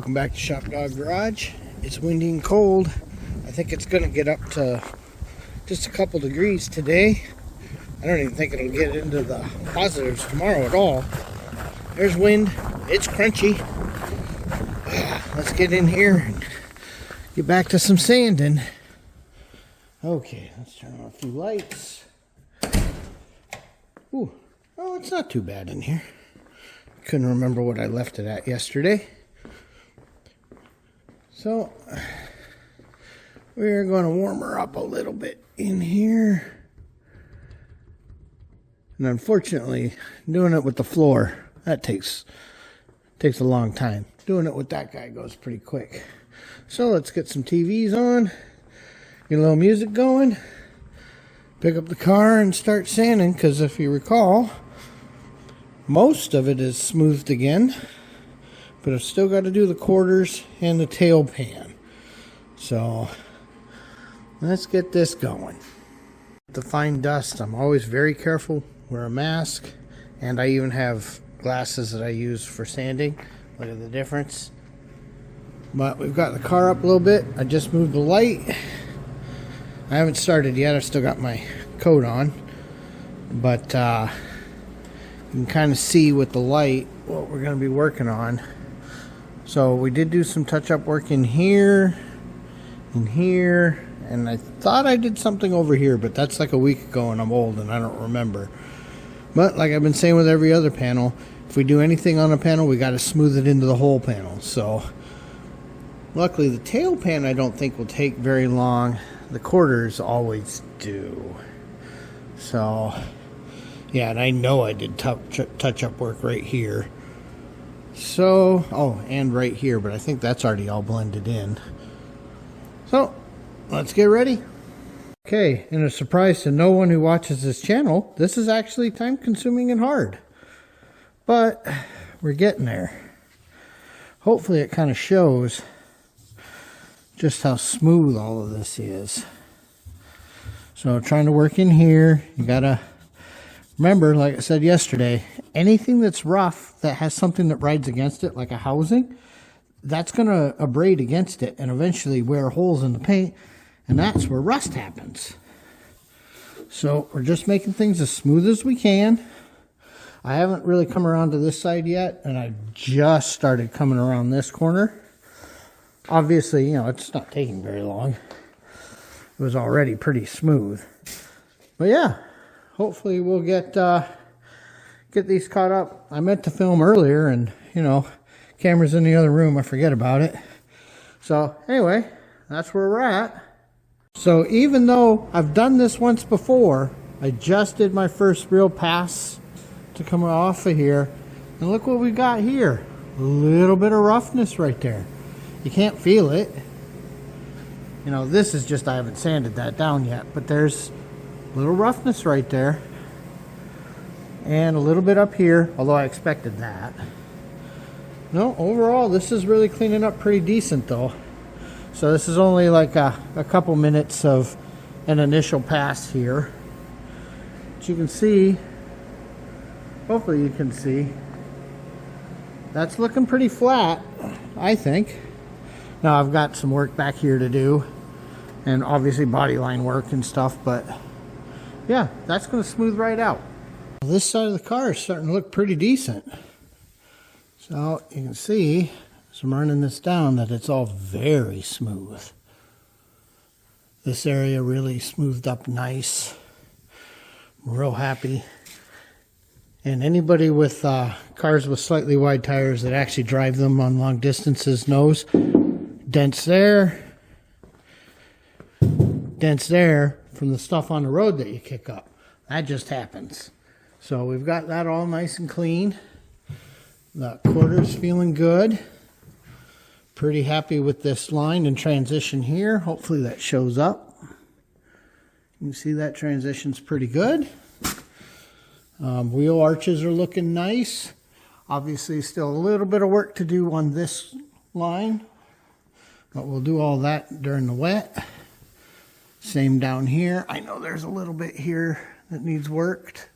Welcome back to ShopDog-Garage. It's windy and cold. I think it's going to get up to just a couple degrees today. I don't even think it'll get into the positives tomorrow at all. There's wind. It's crunchy. Let's get in here and get back to some sanding. Okay, let's turn on a few lights. Ooh, oh, it's not too bad in here. Couldn't remember what I left it at yesterday. So, we're going to warm her up a little bit in here. And unfortunately, doing it with the floor, that takes a long time. Doing it with that guy goes pretty quick. So, let's get some TVs on. Get a little music going. Pick up the car and start sanding, because if you recall, most of it is smoothed again. But I've still got to do the quarters and the tail pan. So, let's get this going. To find dust, I'm always very careful. Wear a mask. And I even have glasses that I use for sanding. Look at the difference. But we've got the car up a little bit. I just moved the light. I haven't started yet. I've still got my coat on. But you can kind of see with the light what we're going to be working on. So we did do some touch-up work in here, and I thought I did something over here, but that's like a week ago and I'm old and I don't remember. But like I've been saying with every other panel, if we do anything on a panel, we got to smooth it into the whole panel. So luckily the tail pan I don't think will take very long. The quarters always do. So yeah, and I know I did touch-up work right here. So, oh, and right here, but I think that's already all blended in. So, let's get ready. Okay, and a surprise to no one who watches this channel, this is actually time-consuming and hard. But, we're getting there. Hopefully it kind of shows just how smooth all of this is. So, trying to work in here, you gotta remember, like I said yesterday, anything that's rough that has something that rides against it, like a housing, that's going to abrade against it and eventually wear holes in the paint, and that's where rust happens. So we're just making things as smooth as we can. I haven't really come around to this side yet, and I just started coming around this corner. Obviously, you know, it's not taking very long. It was already pretty smooth. But yeah, hopefully we'll get these caught up. I meant to film earlier and, you know, camera's in the other room. I forget about it. So anyway, that's where we're at. So even though I've done this once before, I just did my first real pass to come off of here. And look what we got here. A little bit of roughness right there. You can't feel it. You know, this is just, I haven't sanded that down yet, but there's a little roughness right there. And a little bit up here, although I expected that. No, overall, this is really cleaning up pretty decent, though. So this is only like a couple minutes of an initial pass here. But you can see, hopefully you can see, that's looking pretty flat, I think. Now I've got some work back here to do, and obviously body line work and stuff, but yeah, that's going to smooth right out. This side of the car is starting to look pretty decent. So you can see, as I'm running this down, that it's all very smooth. This area really smoothed up nice. I'm real happy. And anybody with cars with slightly wide tires that actually drive them on long distances knows, dents there from the stuff on the road that you kick up. That just happens. So we've got that all nice and clean. The quarter's feeling good. Pretty happy with this line and transition here. Hopefully that shows up. You can see that transition's pretty good. Wheel arches are looking nice. Obviously still a little bit of work to do on this line, but we'll do all that during the wet. Same down here. I know there's a little bit here that needs worked.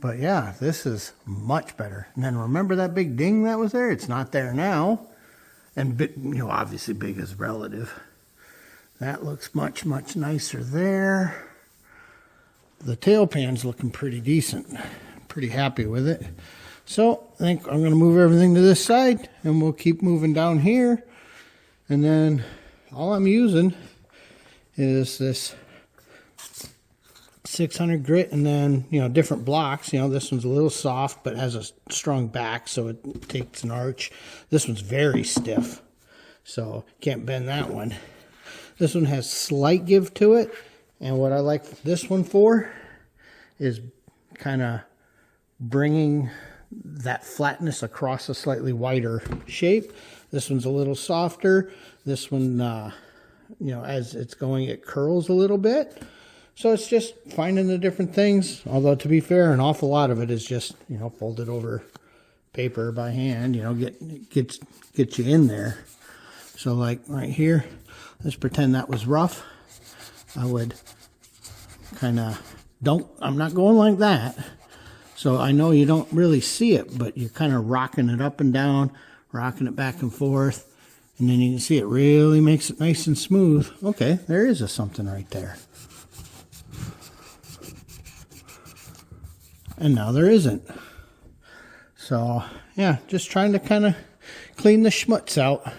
But yeah, this is much better. And then remember that big ding that was there? It's not there now. And obviously big is relative. That looks much, much nicer there. The tail pan's looking pretty decent. Pretty happy with it. So I think I'm going to move everything to this side, and we'll keep moving down here. And then all I'm using is this 600 grit, and then different blocks. This one's a little soft but has a strong back, so it takes an arch. This one's very stiff, so can't bend that one. This one has slight give to it, and what I like this one for is kind of bringing that flatness across a slightly wider shape. This one's a little softer. This one, as it's going, it curls a little bit. So it's just finding the different things. Although, to be fair, an awful lot of it is just, folded over paper by hand, get you in there. So like right here, let's pretend that was rough. I would kind of, I'm not going like that. So I know you don't really see it, but you're kind of rocking it up and down, rocking it back and forth. And then you can see it really makes it nice and smooth. Okay, there is something right there. And now there isn't. So, yeah, just trying to kind of clean the schmutz out.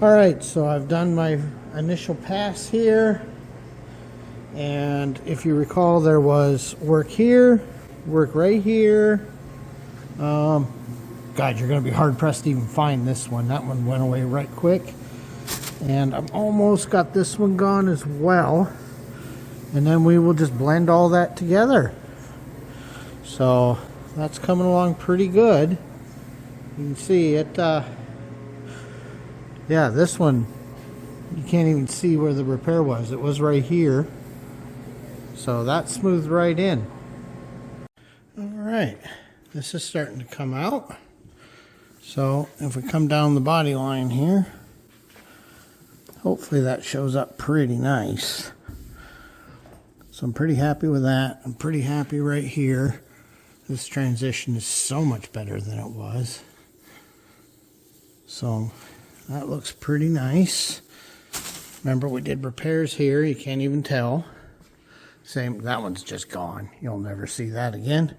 Alright, so I've done my initial pass here. And if you recall, there was work here, work right here. God, you're going to be hard-pressed to even find this one. That one went away right quick. And I've almost got this one gone as well. And then we will just blend all that together. So that's coming along pretty good. You can see it, yeah, this one, you can't even see where the repair was. It was right here. So that smoothed right in. Alright, this is starting to come out. So if we come down the body line here, hopefully that shows up pretty nice. So I'm pretty happy with that. I'm pretty happy right here. This transition is so much better than it was. So that looks pretty nice. Remember, we did repairs here. You can't even tell. Same, that one's just gone. You'll never see that again.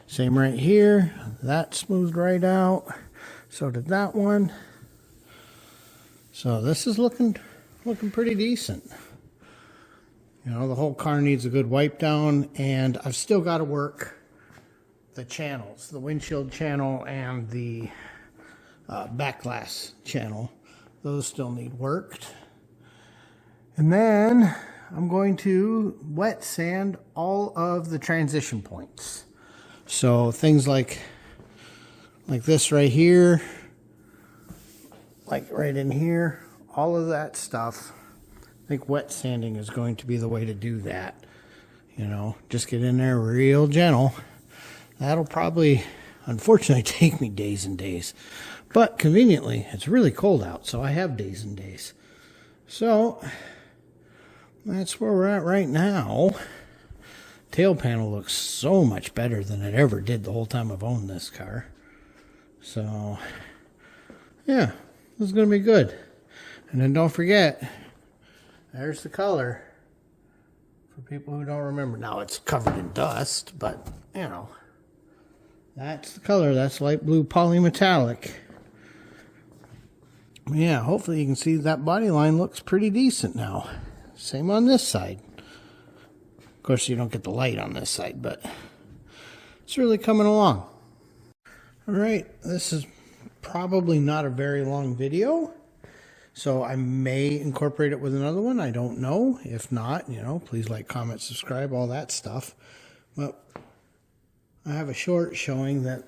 Same right here. That smoothed right out. So did that one. So this is looking pretty decent. The whole car needs a good wipe down, and I've still got to work the channels, the windshield channel and the back glass channel. Those still need worked. And then I'm going to wet sand all of the transition points. So things like this right here, like right in here, all of that stuff. I think wet sanding is going to be the way to do that. Just get in there real gentle. That'll probably, unfortunately, take me days and days. But conveniently, it's really cold out, so I have days and days. So that's where we're at right now. Tail panel looks so much better than it ever did the whole time I've owned this car. So, yeah, this is going to be good. And then don't forget, there's the color. For people who don't remember. Now, it's covered in dust, but, that's the color. That's light blue polymetallic. Yeah, hopefully you can see that body line looks pretty decent now. Same on this side. Of course, you don't get the light on this side, but it's really coming along. All right, this is probably not a very long video, so I may incorporate it with another one. I don't know. If not, please like, comment, subscribe, all that stuff. But I have a short showing that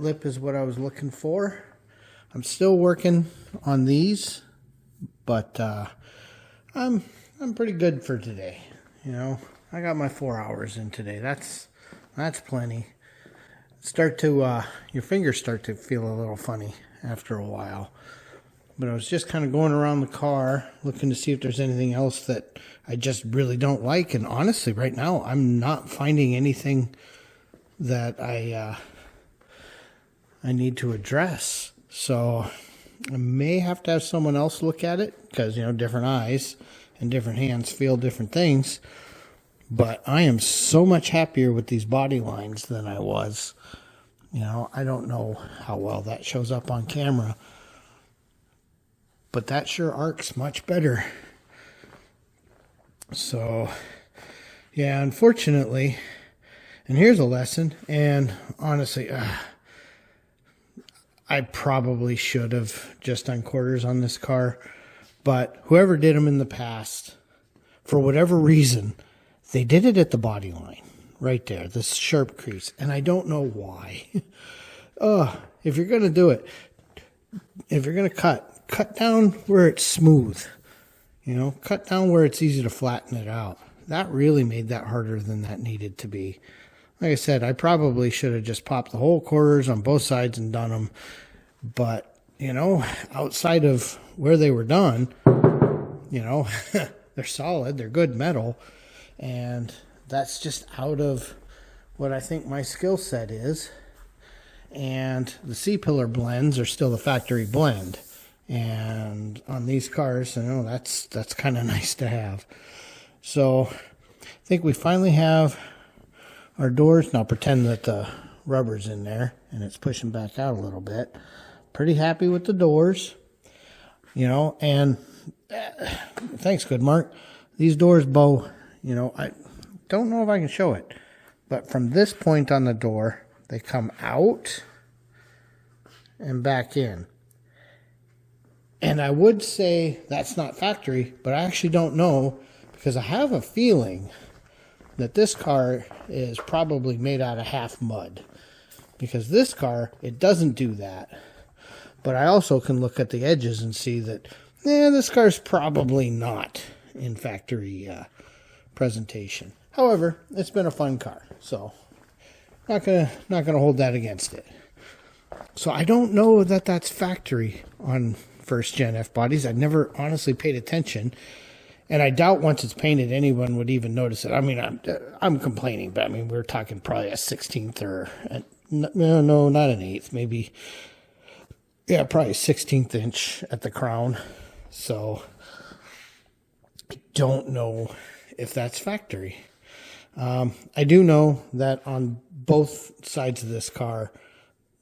lip is what I was looking for. I'm still working on these, but I'm pretty good for today. I got my 4 hours in today. That's plenty. Your fingers start to feel a little funny after a while. But I was just kind of going around the car looking to see if there's anything else that I just really don't like. And honestly, right now, I'm not finding anything that I need to address. So I may have to have someone else look at it because, different eyes and different hands feel different things. But I am so much happier with these body lines than I was. I don't know how well that shows up on camera, but that sure arcs much better. So, yeah, unfortunately, and here's a lesson, and honestly, I probably should have just done quarters on this car, but whoever did them in the past, for whatever reason, they did it at the body line, right there, this sharp crease, and I don't know why. If you're going to do it, if you're going to cut down where it's smooth, cut down where it's easy to flatten it out. That really made that harder than that needed to be. Like I said, I probably should have just popped the whole quarters on both sides and done them. But, outside of where they were done, they're solid, they're good metal. And that's just out of what I think my skill set is. And the C-pillar blends are still the factory blend. And on these cars, that's kind of nice to have. So I think we finally have our doors. Now pretend that the rubber's in there and it's pushing back out a little bit. Pretty happy with the doors, and thanks, Good Mark. These doors bow, I don't know if I can show it, but from this point on the door, they come out and back in. And I would say that's not factory, but I actually don't know because I have a feeling that this car is probably made out of half mud. Because this car, it doesn't do that. But I also can look at the edges and see that, this car's probably not in factory presentation. However, it's been a fun car, so not gonna hold that against it. So I don't know that that's factory on first gen F bodies. I've never honestly paid attention, and I doubt once it's painted anyone would even notice it. I mean, I'm complaining, but we're talking probably a 16th or no, not an 1/8, maybe. Yeah, probably 16th inch at the crown. So I don't know if that's factory. I do know that on both sides of this car,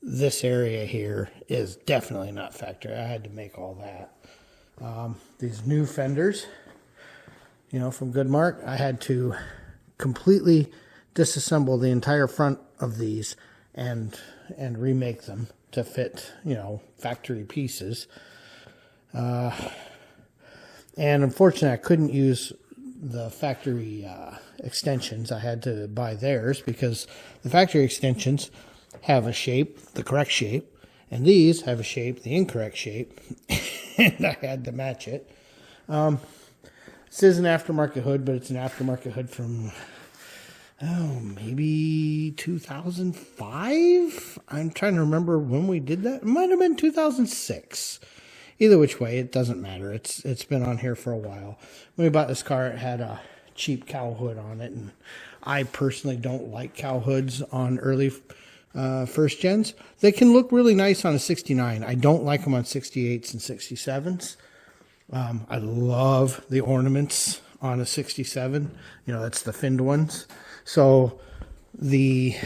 this area here is definitely not factory. I had to make all that. These new fenders, from Good Mark, I had to completely disassemble the entire front of these and remake them to fit, factory pieces. And unfortunately, I couldn't use the factory extensions. I had to buy theirs because the factory extensions have a shape, the correct shape, and these have a shape, the incorrect shape, and I had to match it. This is an aftermarket hood, but it's an aftermarket hood from maybe 2005? I'm trying to remember when we did that. It might have been 2006. Either which way, it doesn't matter. It's been on here for a while. When we bought this car, it had a cheap cowl hood on it, and I personally don't like cowl hoods on early first gens. They can look really nice on a 69. I don't like them on 68s and 67s. I love the ornaments on a 67. That's the finned ones. So the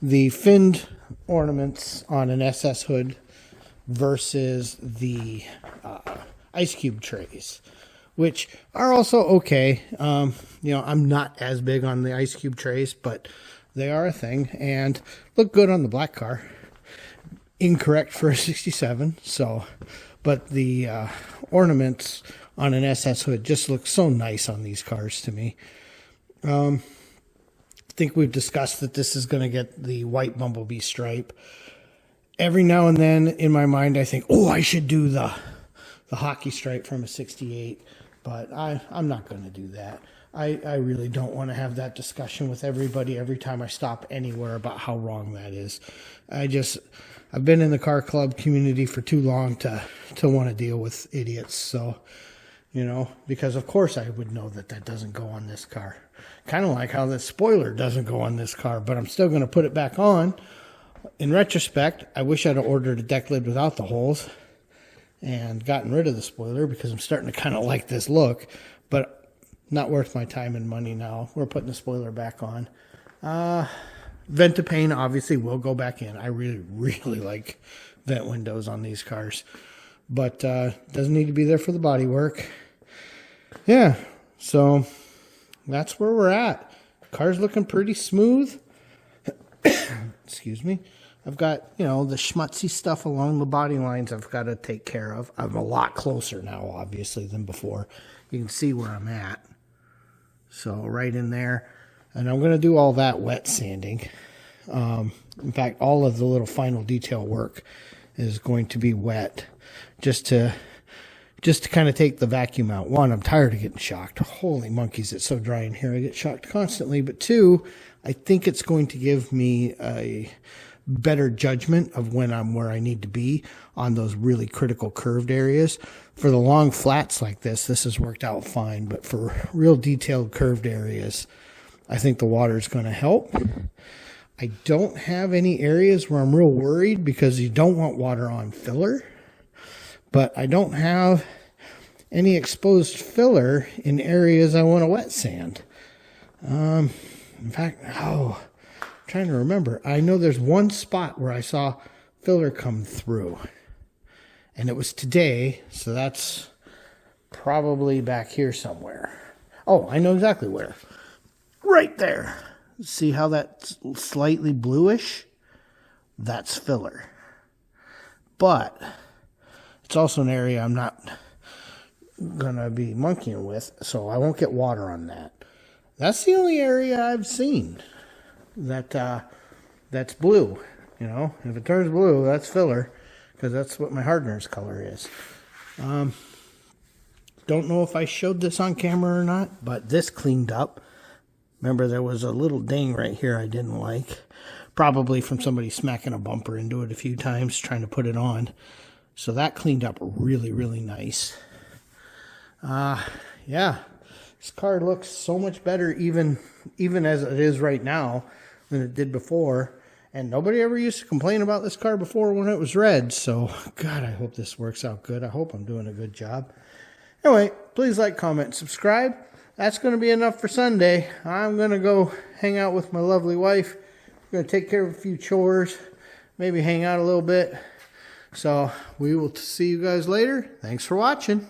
finned ornaments on an SS hood versus the ice cube trays, which are also okay. I'm not as big on the ice cube trays, but they are a thing and look good on the black car. Incorrect for a 67. So, but the ornaments on an SS hood just look so nice on these cars to me. I think we've discussed that this is going to get the white bumblebee stripe. Every now and then in my mind, I think, I should do the hockey stripe from a 68, but I'm not going to do that. I really don't want to have that discussion with everybody every time I stop anywhere about how wrong that is. I've been in the car club community for too long to want to deal with idiots. So, because of course I would know that doesn't go on this car. Kind of like how the spoiler doesn't go on this car, but I'm still going to put it back on In retrospect, I wish I'd have ordered a deck lid without the holes and gotten rid of the spoiler, because I'm starting to kind of like this look, but not worth my time and money now. We're putting the spoiler back on. Vent-to-pane obviously will go back in. I really like vent windows on these cars, but doesn't need to be there for the body work. Yeah, so that's where we're at. Car's looking pretty smooth. Excuse me. I've got, you know, the schmutzy stuff along the body lines I've got to take care of. I'm a lot closer now, obviously, than before. You can see where I'm at. So right in there. And I'm going to do all that wet sanding. In fact, all of the little final detail work is going to be wet, just to kind of take the vacuum out. One, I'm tired of getting shocked. Holy monkeys, it's so dry in here. I get shocked constantly. But two, I think it's going to give me a better judgment of when I'm where I need to be on those really critical curved areas. For the long flats like this has worked out fine. But for real detailed curved areas, I think the water is going to help. I don't have any areas where I'm real worried, because you don't want water on filler. But I don't have any exposed filler in areas I want to wet sand. In fact, I'm trying to remember. I know there's one spot where I saw filler come through. And it was today, so that's probably back here somewhere. Oh, I know exactly where. Right there. See how that's slightly bluish? That's filler. But it's also an area I'm not going to be monkeying with, so I won't get water on that. That's the only area I've seen that's blue. You know, if it turns blue, that's filler, because that's what my hardener's color is. Don't know if I showed this on camera or not, but this cleaned up. Remember, there was a little ding right here I didn't like. Probably from somebody smacking a bumper into it a few times trying to put it on. So that cleaned up really nice. Yeah. This car looks so much better even as it is right now than it did before. And nobody ever used to complain about this car before when it was red. So, God, I hope this works out good. I hope I'm doing a good job. Anyway, please like, comment, subscribe. That's going to be enough for Sunday. I'm going to go hang out with my lovely wife. I'm going to take care of a few chores. Maybe hang out a little bit. So we will see you guys later. Thanks for watching.